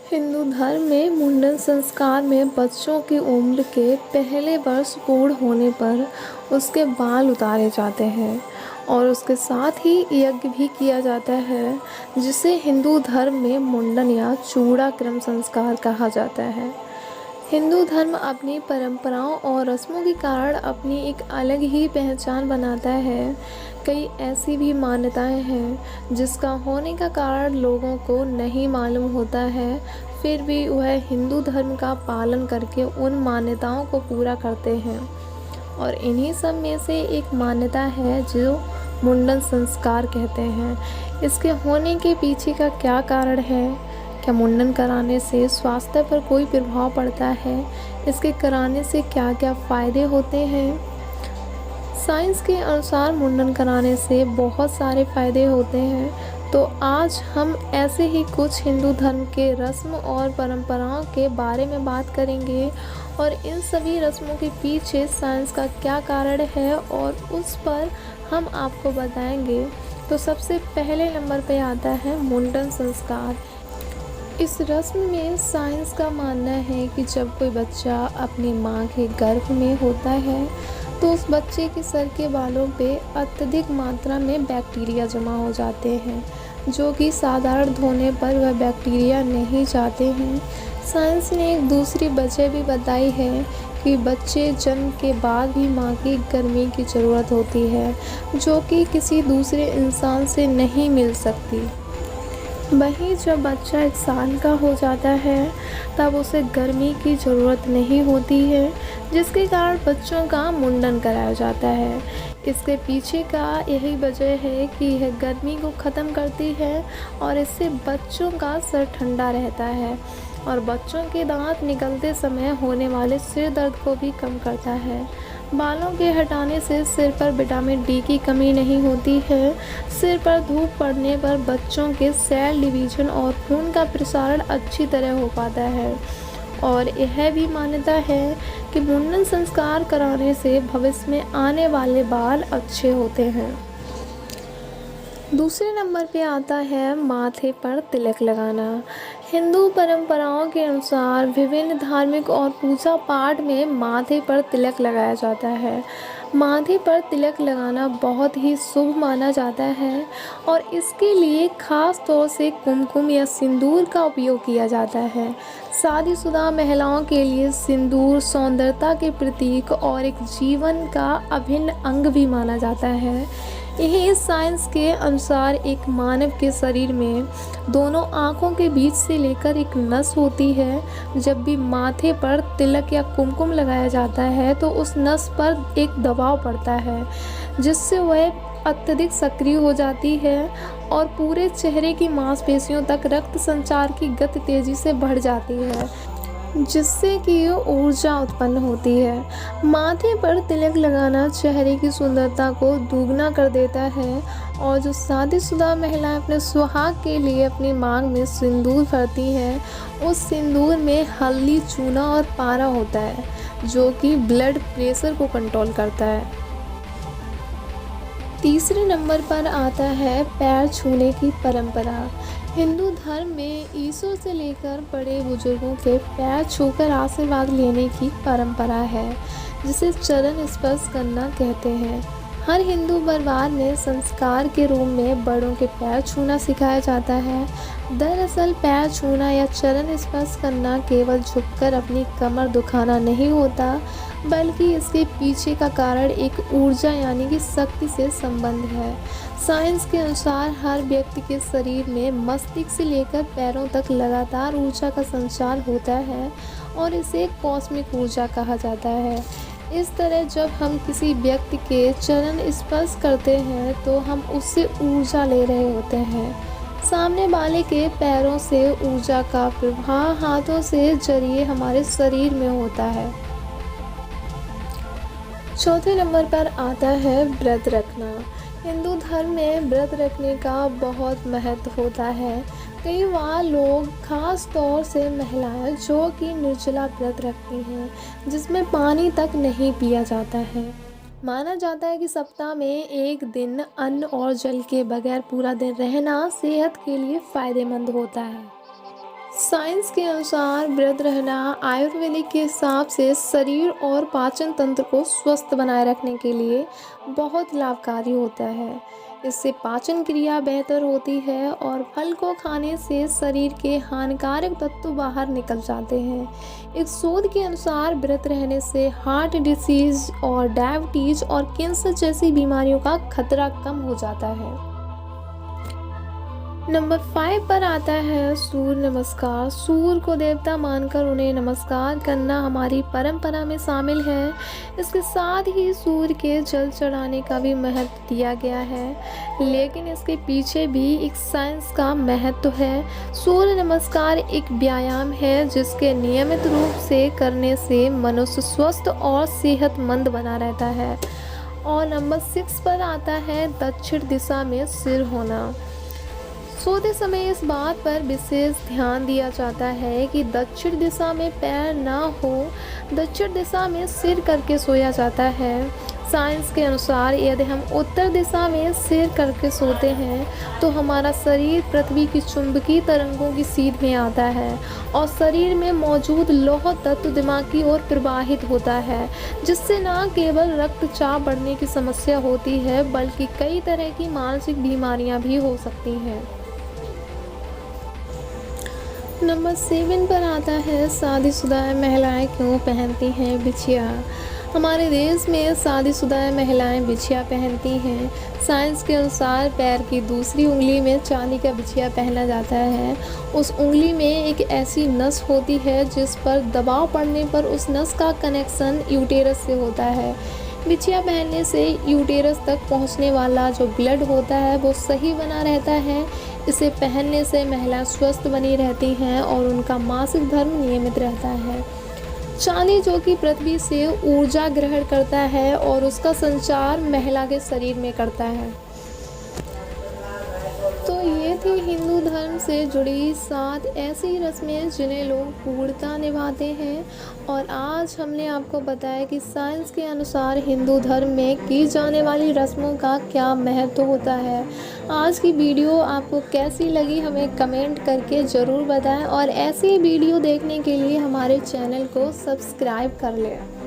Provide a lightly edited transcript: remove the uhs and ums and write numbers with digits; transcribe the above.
हिंदू धर्म में मुंडन संस्कार में बच्चों की उम्र के पहले वर्ष पूर्ण होने पर उसके बाल उतारे जाते हैं और उसके साथ ही यज्ञ भी किया जाता है, जिसे हिंदू धर्म में मुंडन या चूड़ाक्रम संस्कार कहा जाता है। हिंदू धर्म अपनी परंपराओं और रस्मों के कारण अपनी एक अलग ही पहचान बनाता है। कई ऐसी भी मान्यताएं हैं जिसका होने का कारण लोगों को नहीं मालूम होता है, फिर भी वह हिंदू धर्म का पालन करके उन मान्यताओं को पूरा करते हैं। और इन्हीं सब में से एक मान्यता है जो मुंडन संस्कार कहते हैं। इसके होने के पीछे का क्या कारण है? क्या मुंडन कराने से स्वास्थ्य पर कोई प्रभाव पड़ता है? इसके कराने से क्या क्या फ़ायदे होते हैं? साइंस के अनुसार मुंडन कराने से बहुत सारे फ़ायदे होते हैं। तो आज हम ऐसे ही कुछ हिंदू धर्म के रस्म और परंपराओं के बारे में बात करेंगे और इन सभी रस्मों के पीछे साइंस का क्या कारण है और उस पर हम आपको बताएंगे। तो सबसे पहले नंबर पे आता है मुंडन संस्कार। इस रस्म में साइंस का मानना है कि जब कोई बच्चा अपनी माँ के गर्भ में होता है तो उस बच्चे के सर के बालों पे अत्यधिक मात्रा में बैक्टीरिया जमा हो जाते हैं, जो कि साधारण धोने पर वह बैक्टीरिया नहीं जाते हैं। साइंस ने एक दूसरी वजह भी बताई है कि बच्चे जन्म के बाद भी माँ की गर्मी की ज़रूरत होती है, जो कि किसी दूसरे इंसान से नहीं मिल सकती। वहीं जब बच्चा 1 साल का हो जाता है तब उसे गर्मी की ज़रूरत नहीं होती है, जिसके कारण बच्चों का मुंडन कराया जाता है। इसके पीछे का यही वजह है कि यह गर्मी को ख़त्म करती है और इससे बच्चों का सर ठंडा रहता है और बच्चों के दांत निकलते समय होने वाले सिर दर्द को भी कम करता है। बालों के हटाने से सिर पर विटामिन डी की कमी नहीं होती है। सिर पर धूप पड़ने पर बच्चों के सेल डिवीजन और खून का प्रसारण अच्छी तरह हो पाता है। और यह भी मान्यता है कि मुंडन संस्कार कराने से भविष्य में आने वाले बाल अच्छे होते हैं। दूसरे नंबर पे आता है माथे पर तिलक लगाना। हिंदू परंपराओं के अनुसार विभिन्न धार्मिक और पूजा पाठ में माथे पर तिलक लगाया जाता है। माथे पर तिलक लगाना बहुत ही शुभ माना जाता है और इसके लिए खास तौर से कुमकुम या सिंदूर का उपयोग किया जाता है। शादीशुदा महिलाओं के लिए सिंदूर सौंदर्यता के प्रतीक और एक जीवन का अभिन्न अंग भी माना जाता है। यही साइंस के अनुसार एक मानव के शरीर में दोनों आँखों के बीच से लेकर एक नस होती है। जब भी माथे पर तिलक या कुमकुम लगाया जाता है तो उस नस पर एक दबाव पड़ता है, जिससे वह अत्यधिक सक्रिय हो जाती है और पूरे चेहरे की मांसपेशियों तक रक्त संचार की गति तेजी से बढ़ जाती है, जिससे कि ऊर्जा उत्पन्न होती है। माथे पर तिलक लगाना चेहरे की सुंदरता को दुगना कर देता है और जो शादीशुदा महिलाएं अपने सुहाग के लिए अपनी मांग में सिंदूर भरती हैं, उस सिंदूर में हल्दी, चूना और पारा होता है, जो कि ब्लड प्रेशर को कंट्रोल करता है। तीसरे नंबर पर आता है पैर छूने की परंपरा। हिंदू धर्म में ईश्वर से लेकर बड़े बुजुर्गों के पैर छूकर आशीर्वाद लेने की परंपरा है, जिसे चरण स्पर्श करना कहते हैं। हर हिंदू परिवार में संस्कार के रूप में बड़ों के पैर छूना सिखाया जाता है। दरअसल पैर छूना या चरण स्पर्श करना केवल झुककर अपनी कमर दुखाना नहीं होता, बल्कि इसके पीछे का कारण एक ऊर्जा यानी कि शक्ति से संबंध है। साइंस के अनुसार हर व्यक्ति के शरीर में मस्तिष्क से लेकर पैरों तक लगातार ऊर्जा का संचार होता है और इसे कॉस्मिक ऊर्जा कहा जाता है। इस तरह जब हम किसी व्यक्ति के चरण स्पर्श करते हैं तो हम उससे ऊर्जा ले रहे होते हैं। सामने वाले के पैरों से ऊर्जा का प्रवाह हाथों से जरिए हमारे शरीर में होता है। चौथे नंबर पर आता है व्रत रखना। हिंदू धर्म में व्रत रखने का बहुत महत्व होता है। कई बार लोग खास तौर से महिलाएं जो कि निर्जला व्रत रखती हैं, जिसमें पानी तक नहीं पिया जाता है। माना जाता है कि सप्ताह में एक दिन अन्न और जल के बगैर पूरा दिन रहना सेहत के लिए फायदेमंद होता है। साइंस के अनुसार व्रत रहना आयुर्वेदिक के हिसाब से शरीर और पाचन तंत्र को स्वस्थ बनाए रखने के लिए बहुत लाभकारी होता है। इससे पाचन क्रिया बेहतर होती है और फल को खाने से शरीर के हानिकारक तत्व बाहर निकल जाते हैं। एक शोध के अनुसार व्रत रहने से हार्ट डिसीज और डायबिटीज और कैंसर जैसी बीमारियों का खतरा कम हो जाता है। नंबर 5 पर आता है सूर्य नमस्कार। सूर्य को देवता मानकर उन्हें नमस्कार करना हमारी परंपरा में शामिल है। इसके साथ ही सूर्य के जल चढ़ाने का भी महत्व दिया गया है, लेकिन इसके पीछे भी एक साइंस का महत्व है। सूर्य नमस्कार एक व्यायाम है जिसके नियमित रूप से करने से मनुष्य स्वस्थ और सेहतमंद बना रहता है। और नंबर 6 पर आता है दक्षिण दिशा में सिर होना। सोते समय इस बात पर विशेष ध्यान दिया जाता है कि दक्षिण दिशा में पैर ना हो, दक्षिण दिशा में सिर करके सोया जाता है। साइंस के अनुसार यदि हम उत्तर दिशा में सिर करके सोते हैं तो हमारा शरीर पृथ्वी की चुंबकीय तरंगों की सीध में आता है और शरीर में मौजूद लौह तत्व दिमाग की ओर प्रवाहित होता है, जिससे न केवल रक्तचाप बढ़ने की समस्या होती है बल्कि कई तरह की मानसिक बीमारियां भी हो सकती हैं। नंबर 7 पर आता है शादीशुदा महिलाएं क्यों पहनती हैं बिछिया। हमारे देश में शादीशुदा महिलाएं बिछिया पहनती हैं। साइंस के अनुसार पैर की दूसरी उंगली में चांदी का बिछिया पहना जाता है। उस उंगली में एक ऐसी नस होती है जिस पर दबाव पड़ने पर उस नस का कनेक्शन यूटेरस से होता है। बिछिया पहनने से यूटेरस तक पहुंचने वाला जो ब्लड होता है वो सही बना रहता है। इसे पहनने से महिला स्वस्थ बनी रहती हैं और उनका मासिक धर्म नियमित रहता है। चांदी जो कि पृथ्वी से ऊर्जा ग्रहण करता है और उसका संचार महिला के शरीर में करता है। तो ये थी हिंदू धर्म से जुड़ी 7 ऐसी रस्में जिन्हें लोग पूर्णतः निभाते हैं। और आज हमने आपको बताया कि साइंस के अनुसार हिंदू धर्म में की जाने वाली रस्मों का क्या महत्व होता है। आज की वीडियो आपको कैसी लगी हमें कमेंट करके ज़रूर बताएं और ऐसी वीडियो देखने के लिए हमारे चैनल को सब्सक्राइब कर लें।